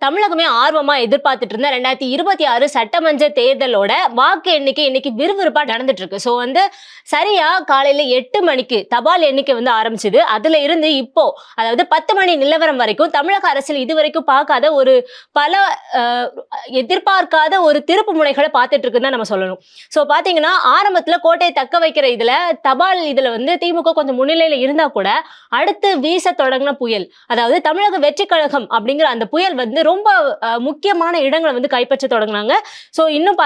தமிழகமே ஆர்வமா எதிர்பார்த்துட்டு இருந்த 2026 சட்டமன்ற தேர்தலோட வாக்கு எண்ணிக்கை இன்னைக்கு விறுவிறுப்பா நடந்துட்டு இருக்கு. ஸோ சரியா காலையில 8 மணிக்கு தபால் எண்ணிக்கை ஆரம்பிச்சது. அதுல இருந்து இப்போ அதாவது 10 மணி நிலவரம் வரைக்கும் தமிழக அரசியல் இதுவரைக்கும் பார்க்காத ஒரு பல எதிர்பார்க்காத ஒரு திருப்பு முனைகளை பார்த்துட்டு இருக்குன்னு தான் நம்ம சொல்லணும். ஸோ பாத்தீங்கன்னா ஆரம்பத்துல கோட்டையை தக்க வைக்கிற தபால் திமுக கொஞ்சம் முன்னிலையில இருந்தா கூட அடுத்து வீச தொடங்கின புயல், அதாவது தமிழக வெற்றி கழகம் அப்படிங்கிற அந்த புயல் ரொம்ப முக்கியமான இடங்களை கைப்பற்ற தொடங்கினாங்க. ஸோ இன்னும்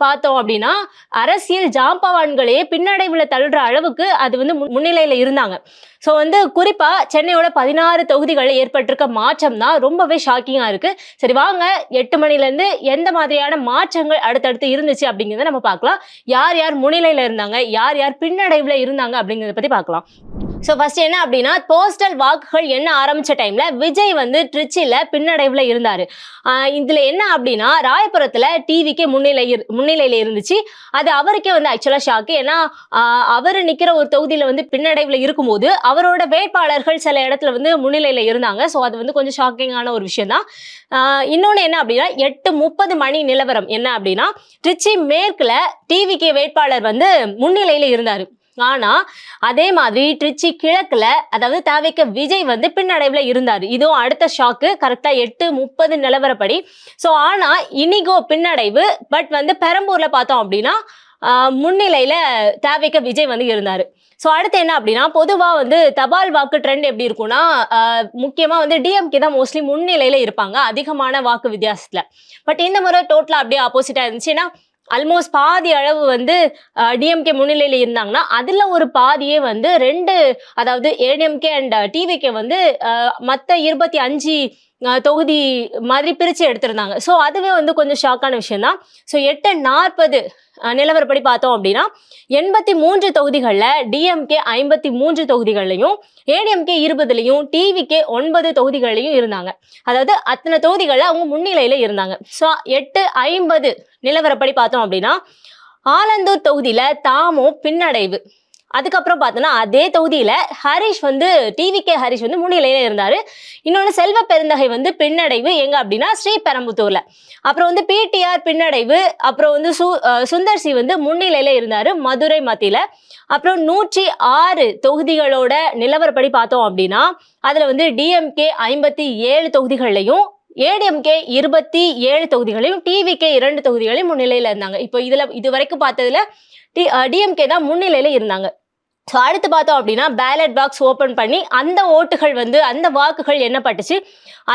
பார்த்தோம் அப்படின்னா அரசியல் ஜாம்பவான்களே பின்னடைவுல தள்ளுற அளவுக்கு அது முன்னிலையில இருந்தாங்க. ஸோ குறிப்பா சென்னையோட 16 தொகுதிகளில் ஏற்பட்டிருக்க மாற்றம் தான் ரொம்பவே ஷாக்கிங்கா இருக்கு. சரி வாங்க 8 மணில இருந்து எந்த மாதிரியான மாற்றங்கள் அடுத்தடுத்து இருந்துச்சு அப்படிங்கிறத நம்ம பார்க்கலாம். யார் யார் முன்னிலையில இருந்தாங்க, யார் யார் பின்னடைவுல இருந்தாங்க அப்படிங்கிறத பத்தி பார்க்கலாம். ஸோ ஃபர்ஸ்ட் என்ன அப்படின்னா, போஸ்டல் வாக்குகள் என்ன ஆரம்பிச்ச டைம்ல விஜய் திருச்சியில பின்னடைவுல இருந்தாரு. இதுல என்ன அப்படின்னா ராயபுரத்துல டிவிக்கே முன்னிலையில இருந்துச்சு. அது அவருக்கே ஆக்சுவலா ஷாக்கு. ஏன்னா அவரு நிக்கிற ஒரு தொகுதியில பின்னடைவுல இருக்கும்போது அவரோட வேட்பாளர்கள் சில இடத்துல முன்னிலையில இருந்தாங்க. ஸோ அது கொஞ்சம் ஷாக்கிங்கான ஒரு விஷயம் தான். இன்னொன்னு என்ன அப்படின்னா 8:30 மணி நிலவரம் என்ன அப்படின்னா திருச்சி மேற்குல டிவிக்கே வேட்பாளர் முன்னிலையில இருந்தாரு. ஆனா அதே மாதிரி திருச்சி கிழக்குல அதாவது தாவேக்க விஜய் பின்னடைவுல இருந்தாரு. இதுவும் அடுத்த ஷாக்கு. கரெக்டா 8:30 நிலவரப்படி. சோ ஆனா இனிகோ பின்னடைவு. பட் பெரம்பூர்ல பார்த்தோம் அப்படின்னா முன்னிலையில தாவேக்க விஜய் இருந்தாரு. ஸோ அடுத்து என்ன அப்படின்னா பொதுவா தபால் வாக்கு ட்ரெண்ட் எப்படி இருக்கும்னா முக்கியமா டிஎம்கே தான் மோஸ்ட்லி முன்னிலையில இருப்பாங்க அதிகமான வாக்கு வித்தியாசத்துல. பட் இந்த முறை டோட்டலா அப்படியே ஆப்போசிட்டா இருந்துச்சுன்னா ஆல்மோஸ்ட் பாதி அளவு டிஎம்கே முன்னிலையில இருந்தாங்கன்னா அதுல ஒரு பாதியே ரெண்டு, அதாவது ஏடிஎம்கே அண்ட் டிவிகே மத்த 25 தொகுதி மாதிரி பிரிச்சு எடுத்திருந்தாங்க. ஸோ அதுவே கொஞ்சம் ஷாக்கான விஷயம் தான். ஸோ 8:40 நிலவரப்படி பார்த்தோம் அப்படின்னா 83 தொகுதிகளில் டிஎம்கே 53 தொகுதிகள்லையும் ஏடிஎம்கே 20லையும் டிவிகே 9 தொகுதிகள்லையும் இருந்தாங்க. அதாவது அத்தனை தொகுதிகளில் அவங்க முன்னிலையில இருந்தாங்க. ஸோ 8:50 நிலவரப்படி பார்த்தோம் அப்படின்னா ஆலந்தூர் தொகுதியில தாமோ பின்னடைவு. அதுக்கப்புறம் பார்த்தோன்னா அதே தொகுதியில ஹரிஷ் டிவிகே ஹரிஷ் முன்னிலையில இருந்தாரு. இன்னொன்னு செல்வ பெருந்தகை பின்னடைவு எங்க அப்படின்னா ஸ்ரீபெரும்புத்தூர்ல. அப்புறம் பிடிஆர் பின்னடைவு. அப்புறம் சுந்தர் சி முன்னிலையில இருந்தாரு மதுரை மத்தியில. அப்புறம் 106 தொகுதிகளோட நிலவரப்படி பார்த்தோம் அப்படின்னா அதுல டிஎம்கே 57 தொகுதிகள்லையும் ஏடிஎம்கே 27 தொகுதிகளையும் டிவிகே 2 தொகுதிகளையும் முன்னிலையில இருந்தாங்க. இப்போ இது வரைக்கும் பார்த்ததுல டிஎம்கே தான் முன்னிலையில இருந்தாங்க. ஸோ அடுத்து பார்த்தோம் அப்படின்னா பேலட் பாக்ஸ் ஓப்பன் பண்ணி அந்த ஓட்டுகள் அந்த வாக்குகள் எண்ணப்பட்டுச்சு.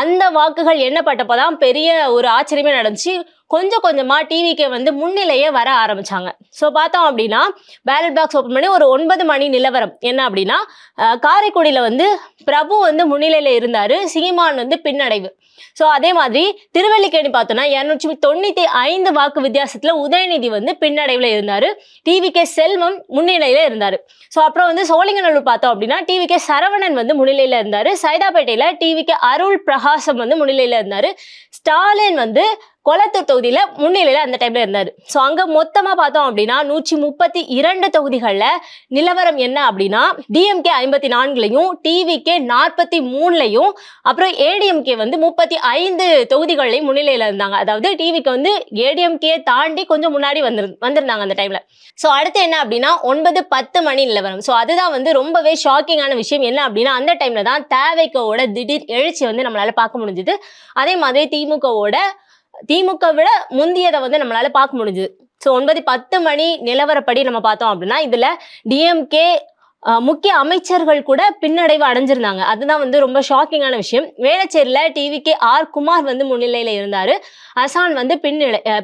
அந்த வாக்குகள் எண்ணப்பட்டப்போதான் பெரிய ஒரு ஆச்சரியமே நடந்துச்சு. கொஞ்சம் கொஞ்சமா டிவிக்கு முன்னிலையே வர ஆரம்பிச்சாங்க. ஸோ பார்த்தோம் அப்படின்னா பேலட் பாக்ஸ் ஓப்பன் பண்ணி ஒரு 9 மணி நிலவரம் என்ன அப்படின்னா காரைக்குடியில பிரபு முன்னிலையில இருந்தாரு, சீமான் பின்னடைவு. ஸோ அதே மாதிரி திருவல்லிக்கேணி பார்த்தோம்னா 295 வாக்கு வித்தியாசத்துல உதயநிதி பின்னடைவுல இருந்தாரு, டிவிகே செல்வம் முன்னிலையில இருந்தாரு. ஸோ அப்புறம் சோழிங்கநல்லூர் பார்த்தோம் அப்படின்னா டிவிகே சரவணன் முன்னிலையில இருந்தாரு, சைதாப்பேட்டையில டிவிகே அருள் பிரகாசம் முன்னிலையில இருந்தாரு, ஸ்டாலின் கொளத்தூர் தொகுதியில முன்னிலையில அந்த டைம்ல இருந்தாரு. ஸோ அங்க மொத்தமா பார்த்தோம் அப்படின்னா 132 தொகுதிகள்ல நிலவரம் என்ன அப்படின்னா டிஎம்கே 54லையும் டிவிகே 43லையும் அப்புறம் ஏடிஎம்கே 35 தொகுதிகள்லையும் முன்னிலையில இருந்தாங்க. அதாவது டிவிக்கு ஏடிஎம்கே தாண்டி கொஞ்சம் முன்னாடி வந்திருந்தாங்க அந்த டைம்ல. ஸோ அடுத்து என்ன அப்படின்னா 9:10 மணி நிலவரம். ஸோ அதுதான் ரொம்பவே ஷாக்கிங்கான விஷயம். என்ன அப்படின்னா அந்த டைம்ல தான் தேவைக்கோட திடீர் எழுச்சி நம்மளால பார்க்க முடிஞ்சது. அதே மாதிரி திமுக விட முந்தியதை நம்மளால பார்க்க முடிஞ்சது. ஸோ 9:10 மணி நிலவரப்படி நம்ம பார்த்தோம் அப்படின்னா இதுல டிஎம்கே முக்கிய அமைச்சர்கள் கூட பின்னடைவு அடைஞ்சிருந்தாங்க. அதுதான் ரொம்ப ஷாக்கிங்கான விஷயம். வேளச்சேரியில டிவிகே ஆர் குமார் முன்னிலையில இருந்தாரு, அசான்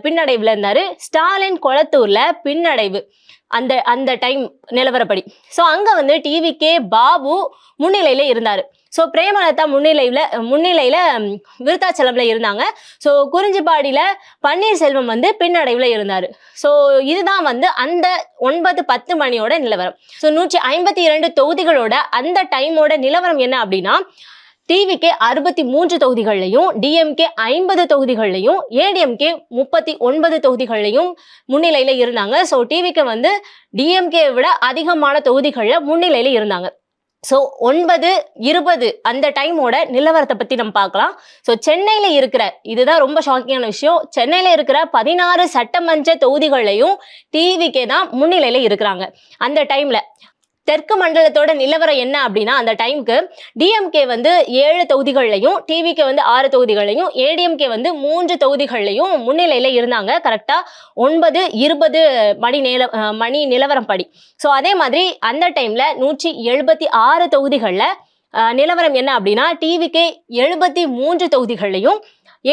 பின்னடைவுல இருந்தாரு, ஸ்டாலின் கொளத்தூர்ல பின்னடைவு அந்த டைம் நிலவரப்படி. ஸோ அங்க டிவிகே பாபு முன்னிலையில இருந்தாரு. ஸோ பிரேமலதா முன்னிலையில விருத்தாச்சலம்ல இருந்தாங்க. ஸோ குறிஞ்சிப்பாடியில பன்னீர்செல்வம் பின்னடைவுல இருந்தாரு. ஸோ இதுதான் அந்த 9:10 மணியோட நிலவரம். ஸோ 152 தொகுதிகளோட அந்த டைமோட நிலவரம் என்ன அப்படின்னா டிவிகே 63 தொகுதிகள்லையும் டிஎம்கே 50 தொகுதிகள்லையும் ஏடிஎம்கே 39 தொகுதிகள்லையும் முன்னிலையில இருந்தாங்க. ஸோ டிவிக்கு டிஎம்கே விட அதிகமான தொகுதிகள்ல முன்னிலையில இருந்தாங்க. ஸோ 9, 20 அந்த டைமோட நிலவரத்தை பத்தி நம்ம பார்க்கலாம். ஸோ சென்னையில இருக்கிற, இதுதான் ரொம்ப ஷாக்கிங்கான விஷயம், சென்னையில இருக்கிற 16 சட்டமன்ற தொகுதிகளையும் டிவிகே தான் முன்னிலையில இருக்கிறாங்க. அந்த டைம்ல தெற்கு மண்டலத்தோட நிலவரம் என்ன அப்படின்னா, அந்த டைமுக்கு டிஎம்கே வந்து 7 தொகுதிகள்லையும், டிவிகே வந்து 6 தொகுதிகளையும், ஏடிஎம்கே வந்து 3 தொகுதிகள்லையும் முன்னிலையில இருந்தாங்க. கரெக்டா 9, 20 மணி நிலவரம் படி. ஸோ அதே மாதிரி அந்த டைம்ல 176 தொகுதிகள்ல நிலவரம் என்ன அப்படின்னா, டிவிகே 73 தொகுதிகளையும்,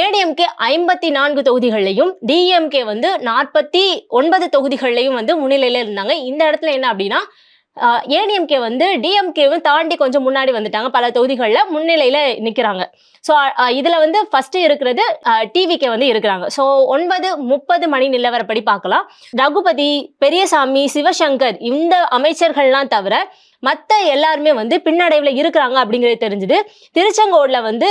ஏடிஎம்கே 54 தொகுதிகள்லையும், டிஎம்கே வந்து 49 தொகுதிகள்லையும் வந்து முன்னிலையில இருந்தாங்க. இந்த இடத்துல என்ன அப்படின்னா, ஏடிஎம்கே வந்து டிஎம்கேவும் தாண்டி கொஞ்சம் முன்னாடி வந்துட்டாங்க, பல தொகுதிகளில் முன்னிலையில நிற்கிறாங்க. ஸோ இதுல வந்து ஃபர்ஸ்ட் இருக்கிறது டிவிகே வந்து இருக்கிறாங்க. ஸோ 9:30 மணி நிலவரப்படி பார்க்கலாம். ரகுபதி, பெரியசாமி, சிவசங்கர் இந்த அமைச்சர்கள்லாம் தவிர மற்ற எல்லாருமே வந்து பின்னடைவுல இருக்கிறாங்க அப்படிங்கிறது தெரிஞ்சுது. திருச்செங்கோடுல வந்து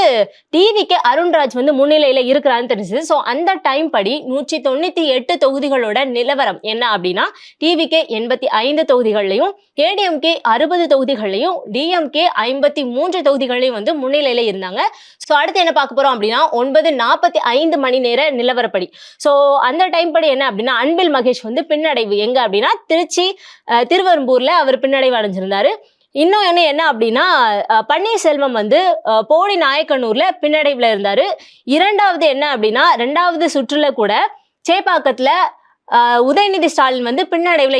டிவிகே அருண்ராஜ் வந்து முன்னிலையில இருக்கிறான்னு தெரிஞ்சுது. ஸோ அந்த டைம் படி 198 தொகுதிகளோட நிலவரம் என்ன அப்படின்னா, டிவிகே 85 தொகுதிகள்லையும், ஏடிஎம்கே 60 தொகுதிகள்லையும், டிஎம்கே 53 தொகுதிகள்லையும் வந்து முன்னிலையில இருந்தாங்க. ஸோ அடுத்து என்ன பார்க்க போறோம் அப்படின்னா, 9:45 மணி நேர நிலவரப்படி. ஸோ அந்த டைம் படி என்ன அப்படின்னா, அன்பில் மகேஷ் வந்து பின்னடைவு எங்க அப்படின்னா, திருவெரும்பூர்ல அவர் பின்னடைவு அடைஞ்சிருந்தாரு. இன்னும் என்ன அப்படின்னா, பன்னீர்செல்வம் வந்து போடி நாயக்கனூர்ல பின்னடைவுல இருந்தாரு. இரண்டாவது என்ன அப்படின்னா, 2வது சுற்றுல கூட சேப்பாக்கத்துல உதயநிதி ஸ்டாலின் வந்து பின்னடைவுல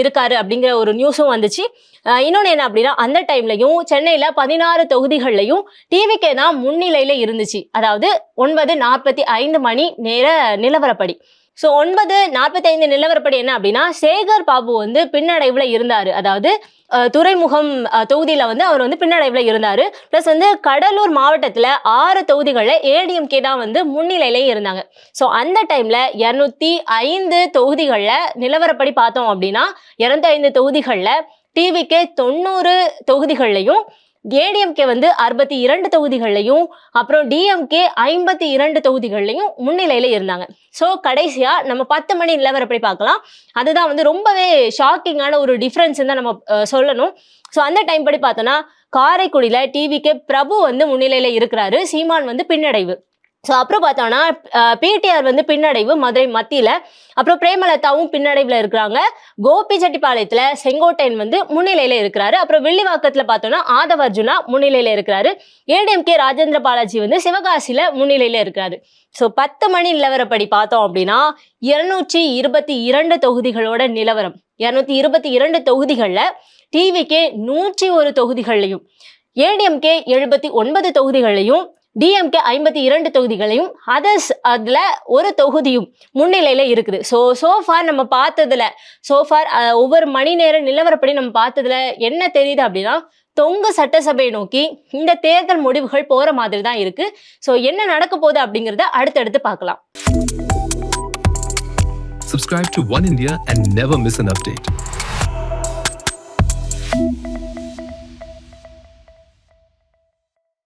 இருக்காரு அப்படிங்கிற ஒரு நியூஸும் வந்துச்சு. இன்னொன்னு என்ன அப்படின்னா, அந்த டைம்லையும் சென்னையில 16 தொகுதிகள்லையும் டிவிகே தான் முன்னிலையில இருந்துச்சு. அதாவது 9:45 மணி நேர நிலவரப்படி. ஸோ 9:45 நிலவரப்படி என்ன அப்படின்னா, சேகர் பாபு வந்து பின்னடைவுல இருந்தாரு. அதாவது துறைமுகம் தொகுதியில வந்து அவர் வந்து பின்னடைவுல இருந்தாரு. பிளஸ் வந்து கடலூர் மாவட்டத்துல 6 தொகுதிகளில் ஏடிஎம்கே தான் வந்து முன்னிலையிலே இருந்தாங்க. ஸோ அந்த டைம்ல 205 தொகுதிகளில் நிலவரப்படி பார்த்தோம் அப்படின்னா, 205 தொகுதிகளில் டிவிகே 90 தொகுதிகள்லையும், ஏடிஎம்கே வந்து 62 தொகுதிகள்லையும், அப்புறம் டிஎம்கே 52 தொகுதிகள்லையும் முன்னிலையில இருந்தாங்க. ஸோ கடைசியா நம்ம 10 மணி நிலவரப்படி பார்க்கலாம். அதுதான் வந்து ரொம்பவே ஷாக்கிங்கான ஒரு டிஃபரன்ஸ் தான் நம்ம சொல்லணும். ஸோ அந்த டைம் படி பார்த்தோன்னா, காரைக்குடியில டிவிகே பிரபு வந்து முன்னிலையில இருக்கிறாரு, சீமான் வந்து பின்னடைவு. ஸோ அப்புறம் பார்த்தோம்னா பிடிஆர் வந்து பின்னடைவு மதுரை மத்தியில, அப்புறம் பிரேமலதாவும் பின்னடைவுல இருக்கிறாங்க. கோபிச்செட்டிப்பாளையத்துல செங்கோட்டையன் வந்து முன்னிலையில இருக்கிறாரு. அப்புறம் வில்லிவாக்கத்துல பார்த்தோம்னா ஆதவ அர்ஜுனா முன்னிலையில இருக்கிறாரு. ஏடிஎம்கே ராஜேந்திர பாலாஜி வந்து சிவகாசியில முன்னிலையில இருக்கிறாரு. ஸோ 10 மணி நிலவரப்படி பார்த்தோம் அப்படின்னா, 222 தொகுதிகளோட நிலவரம். 222 தொகுதிகளில் டிவிகே 101 தொகுதிகள்லையும், ஏடிஎம்கே 79 தொகுதிகளையும், டிஎம்கே 52 தொகுதிகளையும், அதர்ஸ் அதுல ஒரு தொகுதியும் முன்னிலையில இருக்குது. சோஃபார் நம்ம பார்த்ததுல, ஒவ்வொரு மணி நேர நிலவரப்படி நம்ம பார்த்ததுல என்ன தெரியுது அப்படின்னா, தொங்கு சட்டசபையை நோக்கி இந்த தேர்தல் முடிவுகள் போற மாதிரி தான் இருக்கு. ஸோ என்ன நடக்க போகுது அப்படிங்கிறத அடுத்தடுத்து பார்க்கலாம். Subscribe to One India and never miss an update.